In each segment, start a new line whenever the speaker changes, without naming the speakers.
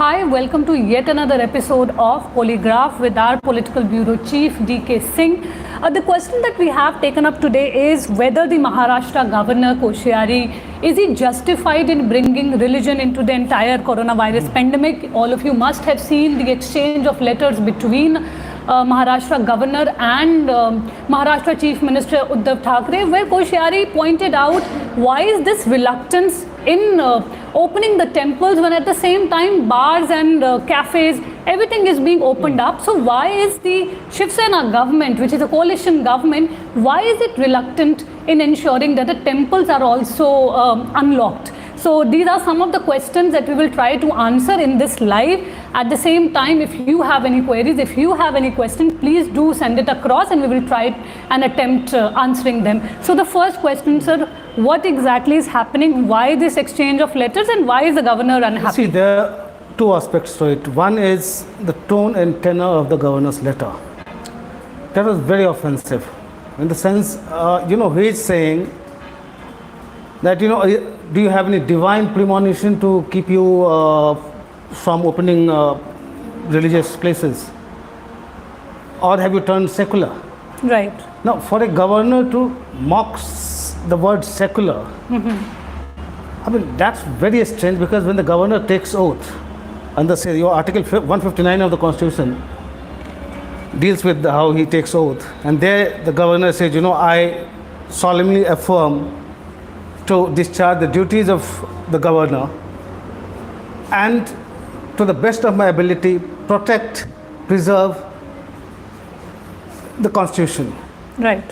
Hi, welcome to yet another episode of Polygraph with our Political Bureau Chief D.K. Singh. The question that we have taken up today is whether the Maharashtra Governor Koshyari, is he justified in bringing religion into the entire coronavirus pandemic? All of you must have seen the exchange of letters between Maharashtra Governor and Maharashtra Chief Minister Uddhav Thackeray, where Koshyari pointed out why is this reluctance in opening the temples when at the same time bars and cafes, everything is being opened up. So why is the Shiv Sena government, which is a coalition government, why is it reluctant in ensuring that the temples are also unlocked? So these are some of the questions that we will try to answer in this live. At the same time, if you have any queries, if you have any questions, please do send it across and we will try and attempt answering them. So the first question, sir, what exactly is happening? Why this exchange of letters and why is the governor unhappy?
See, there are two aspects to it. One is the tone and tenor of the governor's letter. That was very offensive. In the sense, he is saying that, do you have any divine premonition to keep you from opening religious places? Or have you turned secular?
Right.
Now, for a governor to mock the word secular, I mean, that's very strange, because when the governor takes oath, under say your Article 159 of the Constitution deals with how he takes oath, and there the governor says, I solemnly affirm to discharge the duties of the governor and to the best of my ability protect, preserve the Constitution.
Right.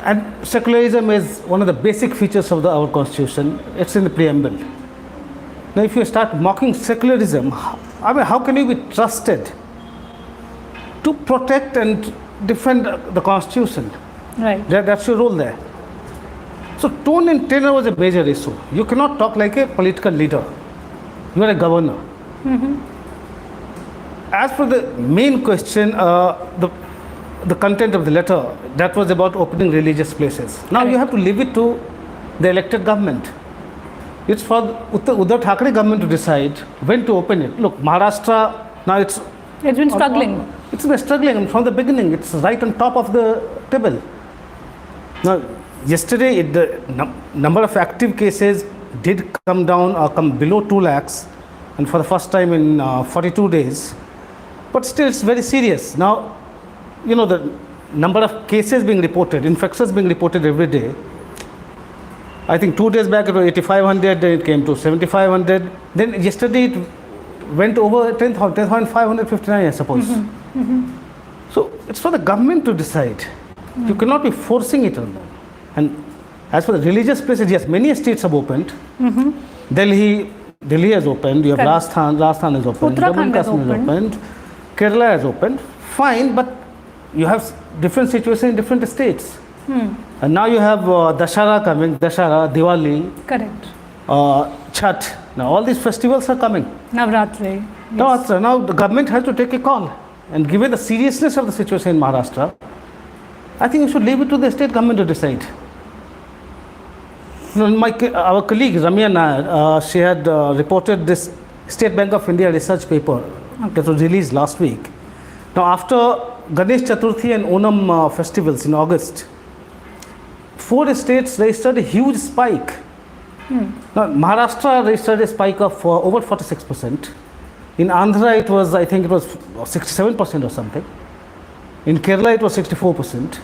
And secularism is one of the basic features of our Constitution. It's in the preamble. Now, if you start mocking secularism, how can you be trusted to protect and defend the Constitution?
Right.
That's your role there. So tone and tenor was a major issue. You cannot talk like a political leader. You are a governor. As for the main question, the content of the letter, that was about opening religious places. Now you have to leave it to the elected government. It's for the Uddhav Thackeray government to decide when to open it. Look, Maharashtra, now it's
been struggling.
It's been struggling from the beginning. It's right on top of the table. Now, yesterday, the number of active cases did come down or come below 2 lakhs, and for the first time in 42 days. But still, it's very serious. Now, the number of cases being reported, infections being reported every day. I think 2 days back it was 8,500, then it came to 7,500. Then yesterday it went over 10,559, I suppose. So it's for the government to decide. You cannot be forcing it on them. And as for the religious places, yes, many states have opened. Delhi has opened. You have Rajasthan has opened.
Uttarakhand has opened.
Kerala has opened. Fine, but you have different situations in different states. And now you have Dashara coming, Diwali.
Correct.
Chhat. Now all these festivals are coming.
Navratri.
Yes. Now the government has to take a call. And given the seriousness of the situation in Maharashtra, I think you should leave it to the state government to decide. Our colleague Ramya Nair, she had reported this State Bank of India research paper that was released last week. Now, after Ganesh Chaturthi and Onam festivals in August, 4 states registered a huge spike. Now, Maharashtra registered a spike of over 46%. In Andhra, it was 67% or something. In Kerala, it was 64%.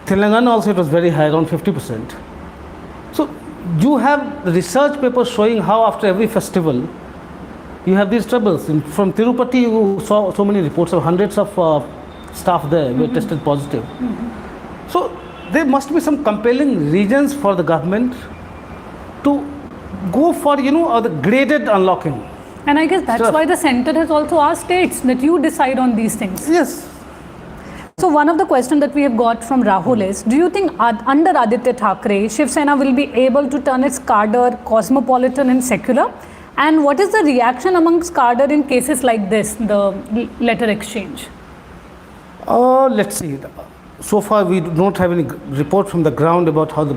Telangana also, it was very high, around 50%. So, you have research papers showing how after every festival, you have these troubles. From Tirupati, you saw so many reports of hundreds of staff there who were tested positive. So, there must be some compelling reasons for the government to go for, the graded unlocking.
And I guess that's why the center has also asked states that you decide on these things.
Yes.
So one of the questions that we have got from Rahul is, do you think under Aditya Thackeray, Shiv Sena will be able to turn its cadre cosmopolitan and secular? And what is the reaction amongst cadre in cases like this, the letter exchange?
Let's see. So far, we don't have any report from the ground about how the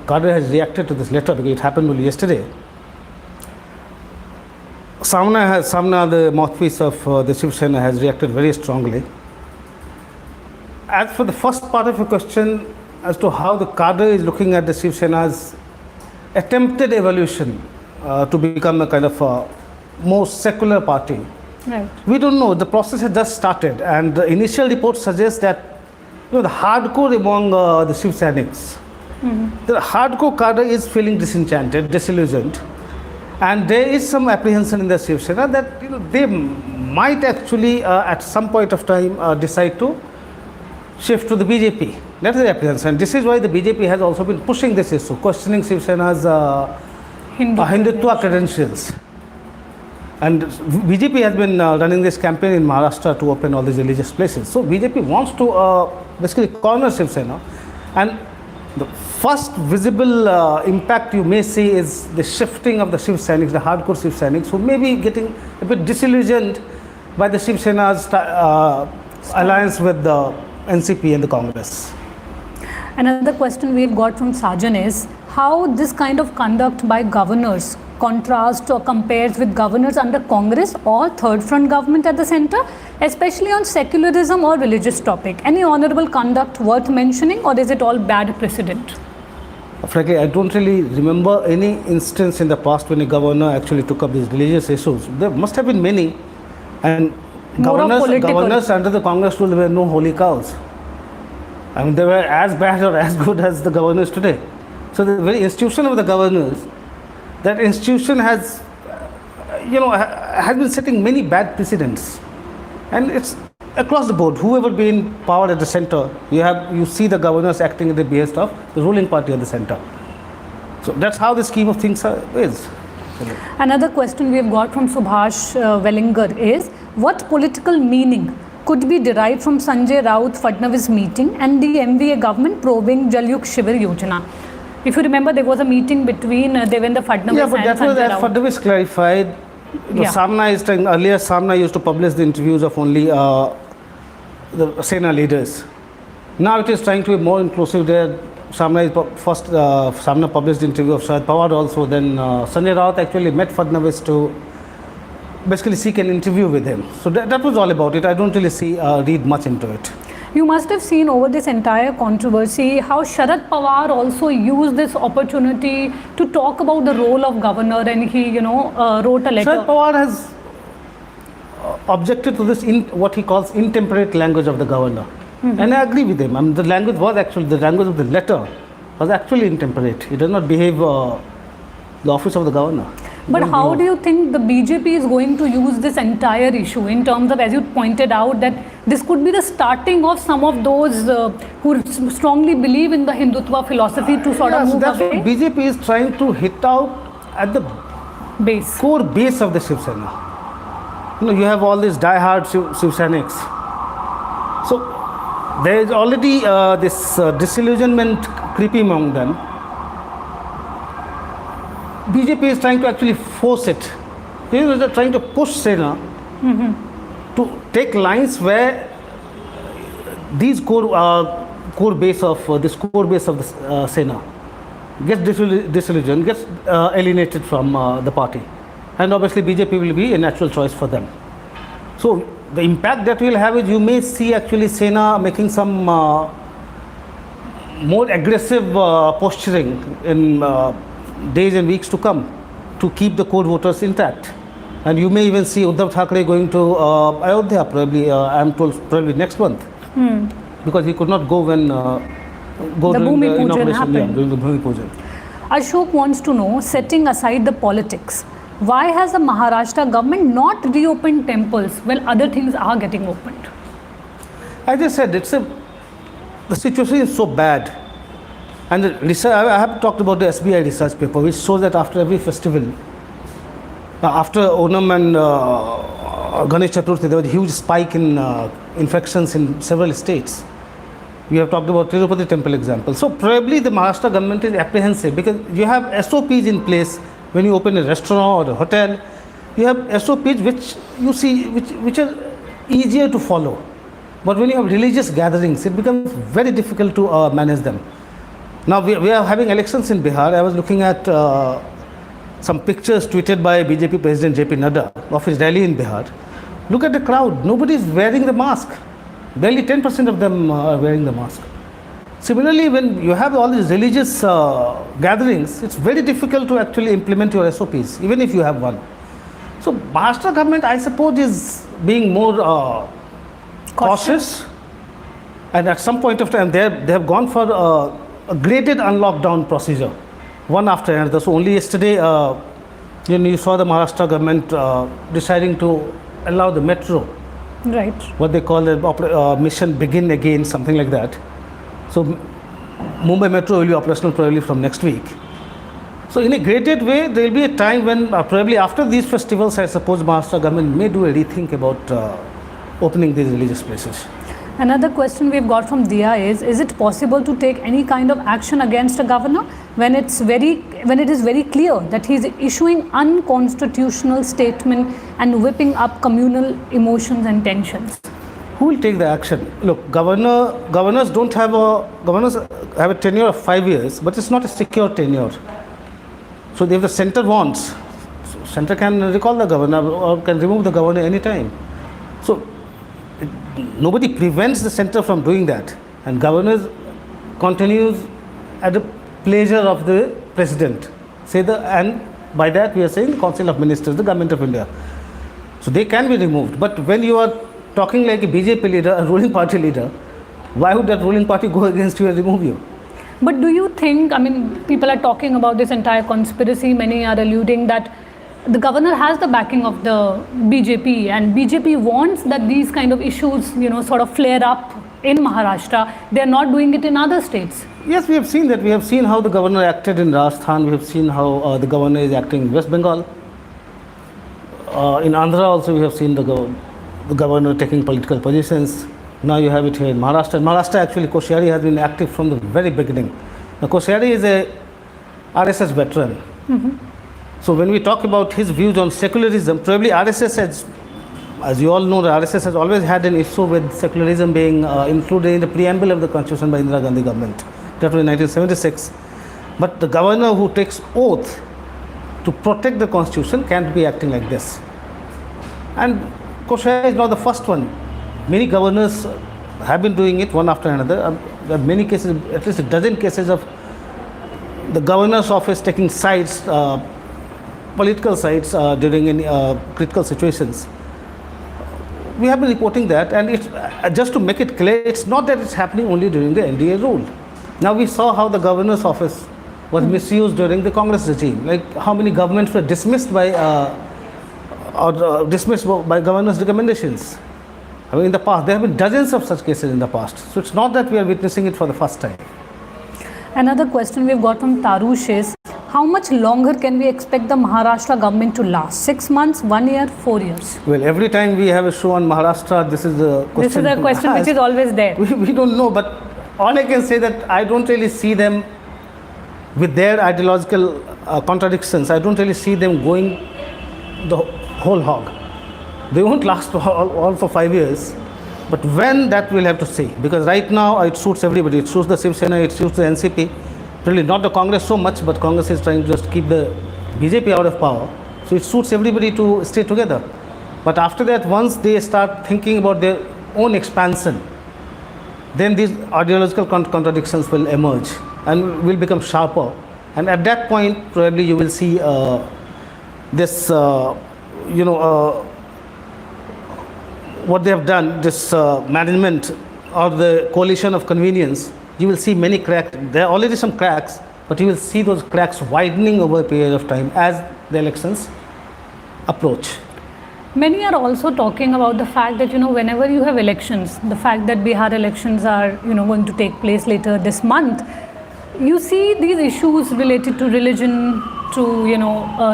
cadre has reacted to this letter, because it happened only yesterday. Samna, the mouthpiece of the Shiv Sena, has reacted very strongly. As for the first part of your question, as to how the cadre is looking at the Shiv Sena's attempted evolution to become a kind of a more secular party,
Right.
we don't know. The process has just started, and the initial reports suggest that the hardcore among the Shiv Senics, the hardcore cadre is feeling disenchanted, disillusioned, and there is some apprehension in the Shiv Sena that they might actually at some point of time decide to shift to the BJP. That is the apprehension. This is why the BJP has also been pushing this issue, questioning Shiv Sena's Hindutva credentials. And BJP has been running this campaign in Maharashtra to open all these religious places. So BJP wants to basically corner Shiv Sena. And the first visible impact you may see is the shifting of the Shiv Senics, the hardcore Shiv Senics, who may be getting a bit disillusioned by the Shiv Sena's alliance with the NCP and the Congress.
Another question we've got from Sajan is how this kind of conduct by governors contrasts or compares with governors under Congress or third front government at the center, especially on secularism or religious topic. Any honorable conduct worth mentioning, or is it all bad precedent?
Frankly, I don't really remember any instance in the past when a governor actually took up these religious issues. There must have been many, and governors under the Congress rule were no holy cows. I mean, they were as bad or as good as the governors today. So the very institution of the governors, that institution has, has been setting many bad precedents, and it's across the board. Whoever be in power at the center, you see the governors acting at the behest of the ruling party at the center. So that's how the scheme of things is.
Another question we have got from Subhash Wellinger is, what political meaning could be derived from Sanjay Raut Fadnavis meeting and the MVA government probing Jal Yug Shivir Yojana? If you remember, there was a meeting between Devendra Fadnavis and Sanjay Raut.
Yeah, but that was as Fadnavis clarified. Samna is saying earlier Samna used to publish the interviews of only the Sena leaders. Now it is trying to be more inclusive there. Samna published the interview of Sharad Pawar also. Then Sanjay Raut actually met Fadnavis to basically seek an interview with him. So that was all about it. I don't really read much into it.
You must have seen over this entire controversy how Sharad Pawar also used this opportunity to talk about the role of governor, and he, wrote a letter.
Sharad Pawar has objected to this what he calls intemperate language of the governor, and I agree with him. I mean, the language of the letter was actually intemperate. It does not behave the office of the governor.
But how do you think the BJP is going to use this entire issue in terms of, as you pointed out, that this could be the starting of some of those who strongly believe in the Hindutva philosophy to sort of move
that's
away?
What BJP is trying to hit out at the core base of the Shiv Sena. You have all these die-hard Shiv Senics. So there is already this disillusionment creeping among them. BJP is trying to actually force it. They are trying to push Sena to take lines where these core base of the Sena gets disillusioned, gets alienated from the party, and obviously BJP will be a natural choice for them. So the impact that will have is you may see actually Sena making some more aggressive posturing in days and weeks to come to keep the core voters intact. And you may even see Uddhav Thackeray going to Ayodhya probably, I am told, probably next month. Because he could not go when during the inauguration, during the Bhumi Pujan.
Ashok wants to know, setting aside the politics, why has the Maharashtra government not reopened temples while other things are getting opened?
I just said, the situation is so bad. And the research, I have talked about the SBI research paper, which shows that after every festival, after Onam and Ganesh Chaturthi, there was a huge spike in infections in several states. We have talked about Tirupati temple example. So probably the Maharashtra government is apprehensive because you have SOPs in place when you open a restaurant or a hotel. You have SOPs which are easier to follow. But when you have religious gatherings, it becomes very difficult to manage them. Now we are having elections in Bihar. I was looking at some pictures tweeted by BJP President JP Nadda of his rally in Bihar. Look at the crowd. Nobody is wearing the mask. Barely 10% of them are wearing the mask. Similarly, when you have all these religious gatherings, it's very difficult to actually implement your SOPs, even if you have one. So Maharashtra government, I suppose, is being more cautious. And at some point of time, they have gone for a graded unlockdown procedure, one after another. So only yesterday, you saw the Maharashtra government deciding to allow the metro,
Right.
what they call the mission begin again, something like that. So Mumbai Metro will be operational probably from next week. So in a graded way, there will be a time when probably after these festivals, I suppose Maharashtra government may do a rethink about opening these religious places.
Another question we've got from Dia is it possible to take any kind of action against a governor when it is very clear that he's issuing unconstitutional statement and whipping up communal emotions and tensions?
Who will take the action? Look, governors have a tenure of 5 years, but it's not a secure tenure. So if the center wants, center can recall the governor or can remove the governor anytime. So nobody prevents the center from doing that, and governors continues at the pleasure of the president. And by that we are saying Council of Ministers, the government of India. So they can be removed. But when you are talking like a BJP leader, a ruling party leader, why would that ruling party go against you and remove you?
But do you think, people are talking about this entire conspiracy, many are alluding that the governor has the backing of the BJP and BJP wants that these kind of issues, sort of flare up in Maharashtra. They are not doing it in other states.
Yes, we have seen that. We have seen how the governor acted in Rajasthan. We have seen how the governor is acting in West Bengal. In Andhra also we have seen the governor taking political positions. Now you have it here in Maharashtra. In Maharashtra, actually, Koshyari has been active from the very beginning. Now, Koshyari is a RSS veteran.
Mm-hmm.
So when we talk about his views on secularism, probably RSS has, as you all know, the RSS has always had an issue with secularism being included in the preamble of the constitution by Indira Gandhi government. That was in 1976. But the governor who takes oath to protect the constitution can't be acting like this. And Koshyari is not the first one. Many governors have been doing it one after another. There are many cases, at least a dozen cases of the governor's office taking sides, political sides during any critical situations. We have been reporting that, and it's just to make it clear, it's not that it's happening only during the NDA rule. Now we saw how the governor's office was misused during the Congress regime. Like how many governments were dismissed by governors' recommendations. In the past, there have been dozens of such cases in the past. So it's not that we are witnessing it for the first time.
Another question we've got from Tarush is, how much longer can we expect the Maharashtra government to last? 6 months, 1 year, 4 years?
Well, every time we have a show on Maharashtra, this is the question.
This is a question which is always there.
We don't know, but all I can say that I don't really see them with their ideological contradictions. I don't really see them going the whole hog. They won't last all for 5 years. But when, that we'll have to see. Because right now it suits everybody. It suits the Shiv Sena, it suits the NCP. Really not the Congress so much, but Congress is trying to just keep the BJP out of power. So it suits everybody to stay together. But after that, once they start thinking about their own expansion, then these ideological contradictions will emerge and will become sharper. And at that point, probably you will see this, what they have done, this management or the coalition of convenience, you will see many cracks. There are already some cracks, but you will see those cracks widening over a period of time as the elections approach.
Many are also talking about the fact that, whenever you have elections, the fact that Bihar elections are, going to take place later this month, you see these issues related to religion, to,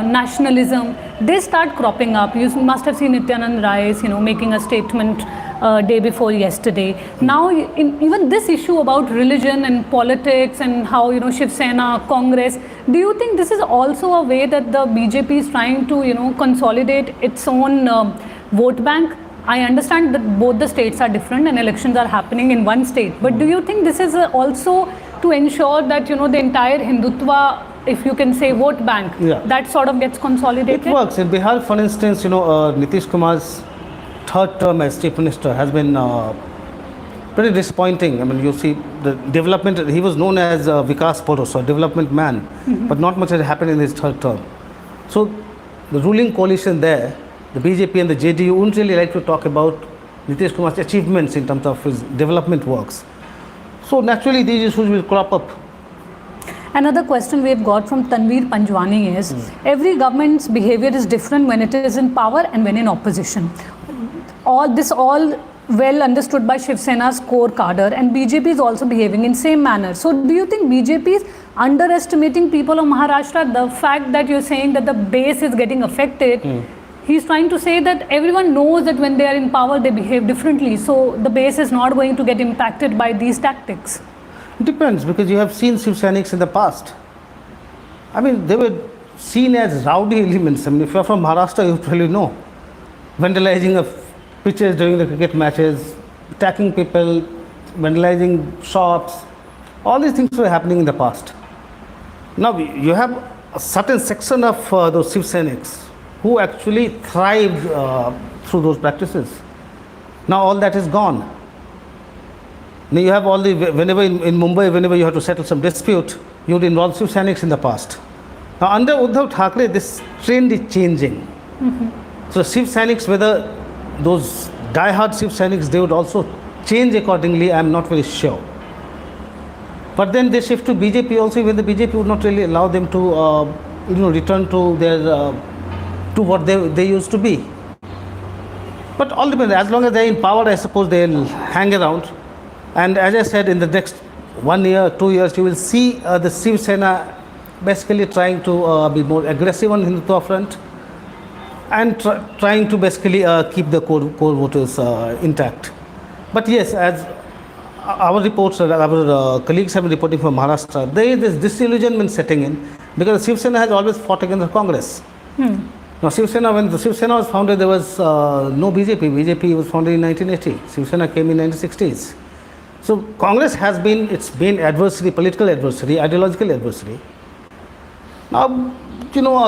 nationalism, they start cropping up. You must have seen Nityanand Rai, making a statement day before yesterday. Now, even this issue about religion and politics and how, Shiv Sena, Congress, do you think this is also a way that the BJP is trying to, consolidate its own vote bank? I understand that both the states are different and elections are happening in one state. But do you think this is also to ensure that, the entire Hindutva if you can say, vote bank,
Yeah.
that sort of gets consolidated?
It works. In Bihar, for instance, Nitish Kumar's third term as chief minister has been pretty disappointing. I mean, you see the development, he was known as Vikas Purush, or development man, but not much has happened in his third term. So the ruling coalition there, the BJP and the JDU, wouldn't really like to talk about Nitish Kumar's achievements in terms of his development works. So naturally these issues will crop up.
Another question we have got from Tanveer Panjwani is, every government's behavior is different when it is in power and when in opposition. All well understood by Shiv Sena's core cadre, and BJP is also behaving in same manner. So do you think BJP is underestimating people of Maharashtra? The fact that you're saying that the base is getting affected, he's trying to say that everyone knows that when they are in power they behave differently, so the base is not going to get impacted by these tactics.
It depends, because you have seen Shiv Sainiks in the past. I mean, they were seen as rowdy elements. I mean, if you're from Maharashtra, you probably know. Vandalizing of pitches during the cricket matches, attacking people, vandalizing shops, all these things were happening in the past. Now, you have a certain section of those Shiv Sainiks who actually thrived through those practices. Now, all that is gone. Now, you have all the, whenever in Mumbai, whenever you have to settle some dispute, you would involve Shiv Sainiks in the past. Now, under Uddhav Thackeray, this trend is changing. So, Shiv Sainiks, whether those die-hard Shiv Sainiks, they would also change accordingly, I am not very sure. But then they shift to BJP also, when the BJP would not really allow them to return to their to what they used to be. But all depends. As long as they're in power, I suppose they'll hang around. And as I said, in the next 1 year, 2 years, you will see the Shiv Sena basically trying to be more aggressive on Hindutva front, and trying to basically keep the core voters intact. But yes, as our reports, our colleagues have been reporting from Maharashtra, there is this disillusionment setting in, because Shiv Sena has always fought against Congress. Now, Shiv Sena, when the Shiv Sena was founded, there was no BJP. BJP was founded in 1980. Shiv Sena came in 1960s. So Congress has been its main adversary, political adversary, ideological adversary. Now,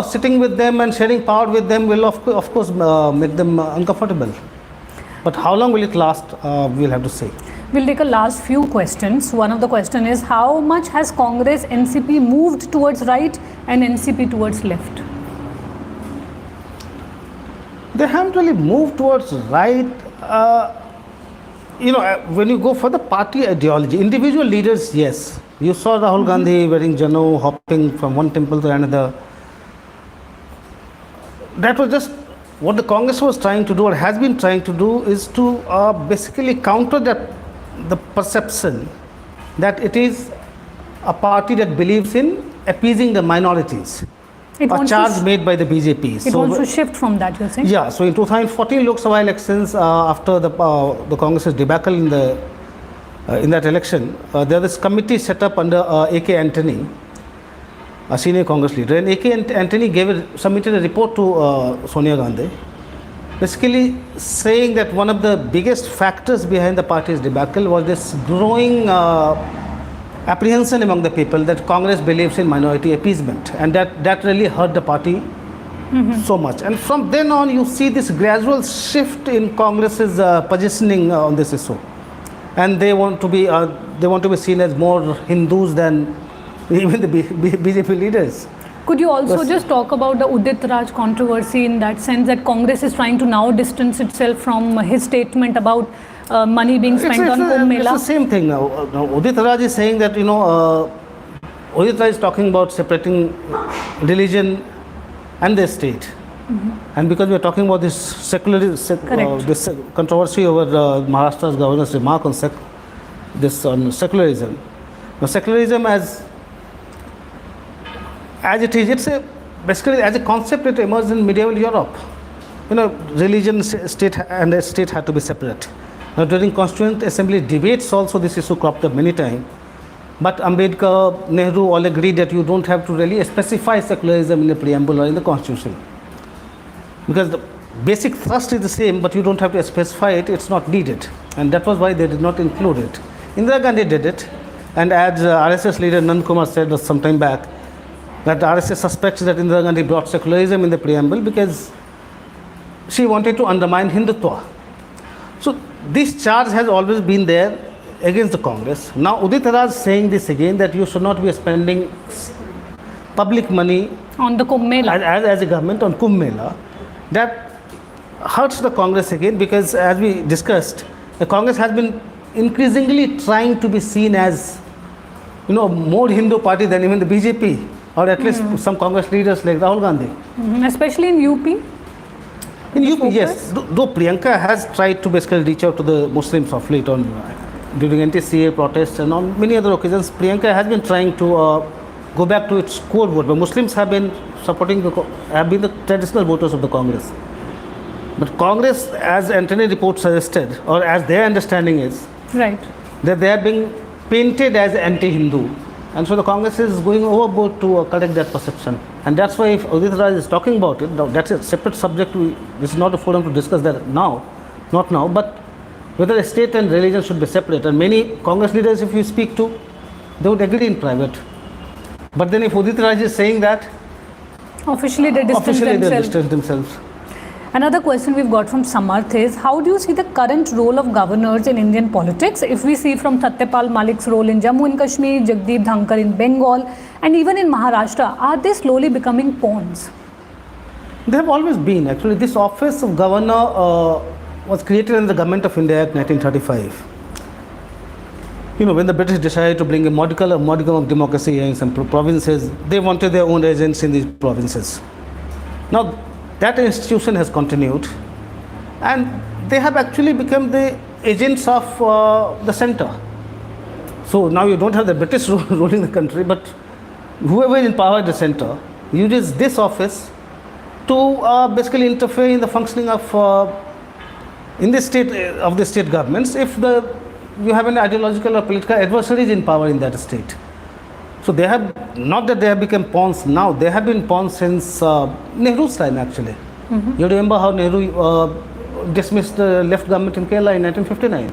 sitting with them and sharing power with them will of course make them uncomfortable. But how long will it last, we'll have to see.
We'll take a last few questions. One of the question is, how much has Congress NCP moved towards right and NCP towards left?
They haven't really moved towards right. When you go for the party ideology, individual leaders, yes. You saw Rahul Gandhi wearing jano, hopping from one temple to another. That was just what the Congress was trying to do, or has been trying to do, is to basically counter the perception that it is a party that believes in appeasing the minorities. A charge made by the BJP.
It wants to shift from that, you're saying?
Yeah. So in 2014 Lok Sabha elections, after the Congress's debacle in that election, there was this committee set up under A.K. Antony, a senior Congress leader, and A.K. Antony submitted a report to Sonia Gandhi, basically saying that one of the biggest factors behind the party's debacle was this growing apprehension among the people that Congress believes in minority appeasement, and that really hurt the party so much. And from then on, you see this gradual shift in Congress's positioning on this issue, and they want to be seen as more Hindus than even the BJP leaders.
Could you also just talk about the Uddavraj controversy, in that sense that Congress is trying to now distance itself from his statement about money being spent on Kumbh Mela?
It's the same thing now. Uddavraj is saying that, Uddavraj is talking about separating religion and the state. And because we are talking about this this controversy over Maharashtra's governor's remark on secularism. Now, secularism as it is, basically as a concept, it emerged in medieval Europe. Religion, state and the state had to be separate. Now, during Constituent Assembly debates also this issue cropped up many times. But Ambedkar, Nehru all agreed that you don't have to really specify secularism in the preamble or in the constitution. Because the basic thrust is the same, but you don't have to specify it, it's not needed. And that was why they did not include it. Indira Gandhi did it, and as RSS leader Nand Kumar said some time back, that RSS suspects that Indira Gandhi brought secularism in the preamble because she wanted to undermine Hindutva. So this charge has always been there against the Congress. Now Uddavraj is saying this again, that you should not be spending public money
On the Kumbh Mela.
as a government on Kumbh Mela. That hurts the Congress again, because as we discussed, the Congress has been increasingly trying to be seen as, more Hindu party than even the BJP, or at least some Congress leaders like Rahul Gandhi.
Especially in UP.
In UP, yes. Though Priyanka has tried to basically reach out to the Muslims of late during anti-CA protests and on many other occasions, Priyanka has been trying to go back to its core vote. But Muslims have been have been the traditional voters of the Congress. But Congress, as Antony report suggested, or as their understanding is,
Right.
that they are being painted as anti-Hindu. And so the Congress is going overboard to correct that perception. And that's why if Uddavraj is talking about it, now that's a separate subject. This is not a forum to discuss that now, not now, but whether state and religion should be separate. And many Congress leaders, if you speak to, they would agree in private. But then if Uddavraj is saying that,
Officially they distance themselves. Another question we've got from Samarth is, how do you see the current role of governors in Indian politics? If we see from Satyapal Malik's role in Jammu and Kashmir, Jagdeep Dhankar in Bengal, and even in Maharashtra, are they slowly becoming pawns?
They have always been. Actually, this office of governor was created in the Government of India Act 1935. When the British decided to bring a modicum of democracy in some provinces, they wanted their own agents in these provinces. Now, that institution has continued, and they have actually become the agents of the center. So now you don't have the British ruling the country, but whoever is in power at the center uses this office to basically interfere in the functioning of in the state governments if you have an ideological or political adversaries in power in that state. So they have, not that they have become pawns now, they have been pawns since Nehru's time actually. You remember how Nehru dismissed the left government in Kerala in 1959.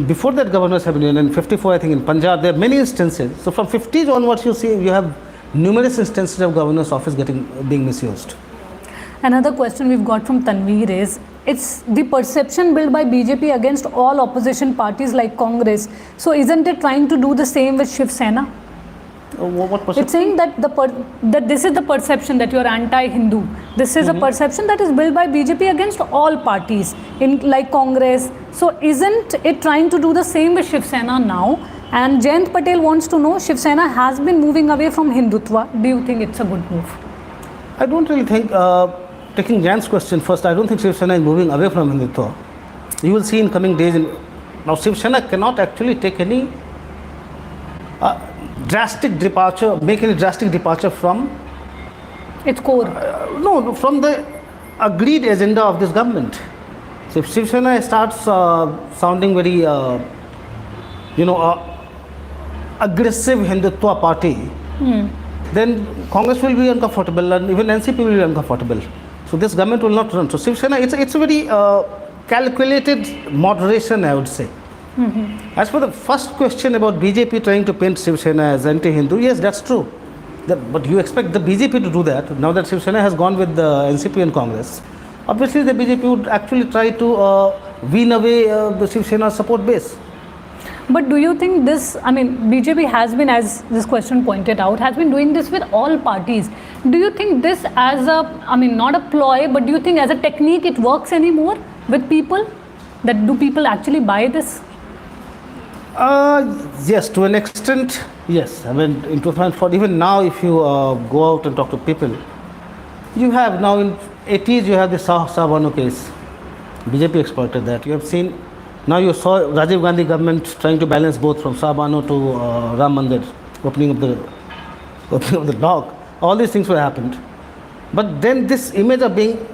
Before that, governors have been in 54, I think in Punjab, there are many instances. So from 50s onwards, you have numerous instances of governor's office being misused.
Another question we've got from Tanveer is, it's the perception built by BJP against all opposition parties like Congress. So isn't it trying to do the same with Shiv Sena?
What perception?
It's saying that that this is the perception that you're anti-Hindu. This is a perception that is built by BJP against all parties, like Congress. So isn't it trying to do the same with Shiv Sena now? And Jayant Patel wants to know, Shiv Sena has been moving away from Hindutva. Do you think it's a good move?
I don't really think, taking Jan's question first, I don't think Shiv Sena is moving away from Hindutva. You will see in coming days, now Shiv Sena cannot actually take any drastic departure from
Its core.
no, from the agreed agenda of this government. So if Shiv Sena starts sounding very, aggressive Hindutva party, then Congress will be uncomfortable and even NCP will be uncomfortable. So this government will not run. So Shiv Sena, it's a very calculated moderation, I would say. As for the first question about BJP trying to paint Shiv Sena as anti-Hindu, yes, that's true. But you expect the BJP to do that. Now that Shiv Sena has gone with the NCP and Congress, obviously the BJP would actually try to wean away the Shiv Sena support base.
But do you think this, BJP has been, as this question pointed out, has been doing this with all parties. Do you think this as not a ploy, but do you think as a technique it works anymore with people? That do people actually buy this?
Yes, to an extent, yes. In 2004, even now, if you go out and talk to people, you have now in 80s, you have the Savano case. BJP exploited that. You have seen, now you saw Rajiv Gandhi government trying to balance both from Savano to Ram Mandir, opening of the dock. All these things were happened. But then this image of being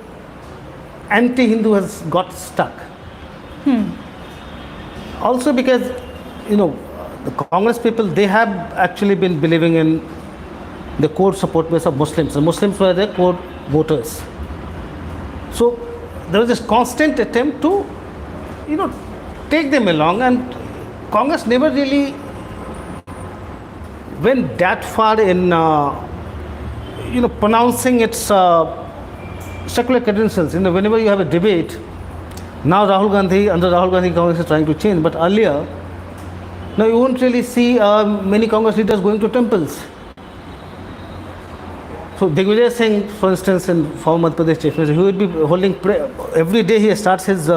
anti-Hindu has got stuck. Also because, the Congress people, they have actually been believing in the core support base of Muslims. The Muslims were their core voters. So there was this constant attempt to, take them along, and Congress never really went that far in, pronouncing its secular credentials. Whenever you have a debate, now under Rahul Gandhi, Congress is trying to change. But earlier, now you won't really see many Congress leaders going to temples. So Digvijay Singh, for instance, in former Madhya Pradesh Chief Minister, he would be holding prayer. Every day he starts his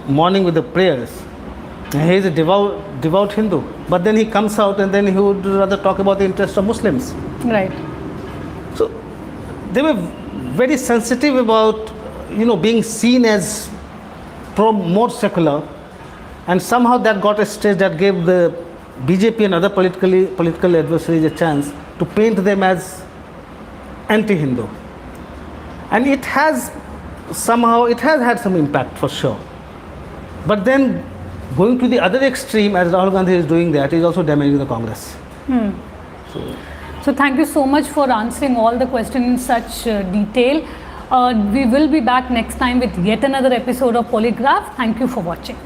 morning with the prayers. And he is a devout Hindu. But then he comes out and then he would rather talk about the interests of Muslims.
Right.
So they were very sensitive about, being seen as more secular. And somehow that got a stage that gave the BJP and other political adversaries a chance to paint them as anti-Hindu. And it has had some impact for sure. But then going to the other extreme, as Rahul Gandhi is doing that, is also damaging the Congress.
So thank you so much for answering all the questions in such detail. We will be back next time with yet another episode of Polygraph. Thank you for watching.